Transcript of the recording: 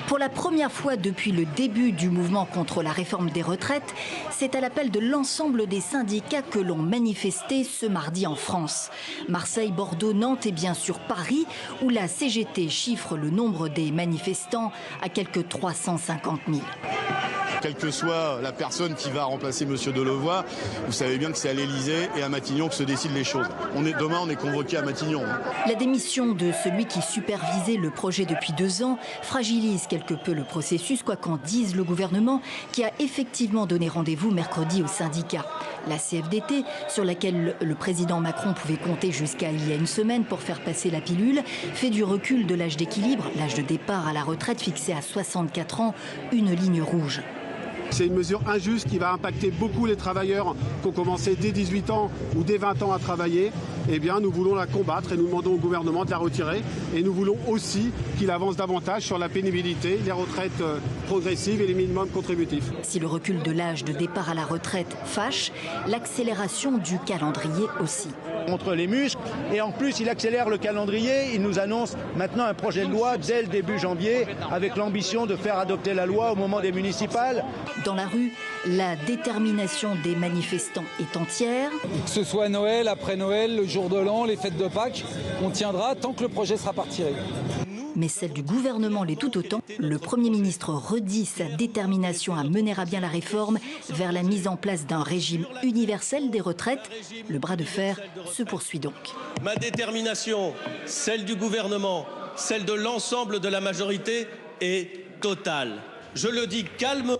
Pour la première fois depuis le début du mouvement contre la réforme des retraites, c'est à l'appel de l'ensemble des syndicats que l'on manifestait ce mardi en France. Marseille, Bordeaux, Nantes et bien sûr Paris, où la CGT chiffre le nombre des manifestants à quelques 350 000. Quelle que soit la personne qui va remplacer M. Delevoye, vous savez bien que c'est à l'Élysée et à Matignon que se décident les choses. Demain, on est convoqué à Matignon. La démission de celui qui supervisait le projet depuis 2 ans fragilise quelque peu le processus, quoi qu'en dise le gouvernement, qui a effectivement donné rendez-vous mercredi aux syndicats. La CFDT, sur laquelle le président Macron pouvait compter jusqu'à il y a une semaine pour faire passer la pilule, fait du recul de l'âge d'équilibre, l'âge de départ à la retraite fixé à 64 ans, une ligne rouge. C'est une mesure injuste qui va impacter beaucoup les travailleurs qui ont commencé dès 18 ans ou dès 20 ans à travailler. Eh bien, nous voulons la combattre et nous demandons au gouvernement de la retirer. Et nous voulons aussi qu'il avance davantage sur la pénibilité, les retraites progressives et les minimums contributifs. Si le recul de l'âge de départ à la retraite fâche, l'accélération du calendrier aussi. Contre les muscles et en plus il accélère le calendrier, il nous annonce maintenant un projet de loi dès le début janvier avec l'ambition de faire adopter la loi au moment des municipales. Dans la rue, la détermination des manifestants est entière. Que ce soit Noël, après Noël, le jour de l'an, les fêtes de Pâques, on tiendra tant que le projet sera pas retiré. Mais celle du gouvernement l'est tout autant. Le Premier ministre redit sa détermination à mener à bien la réforme vers la mise en place d'un régime universel des retraites. Le bras de fer se poursuit donc. Ma détermination, celle du gouvernement, celle de l'ensemble de la majorité est totale. Je le dis calmement.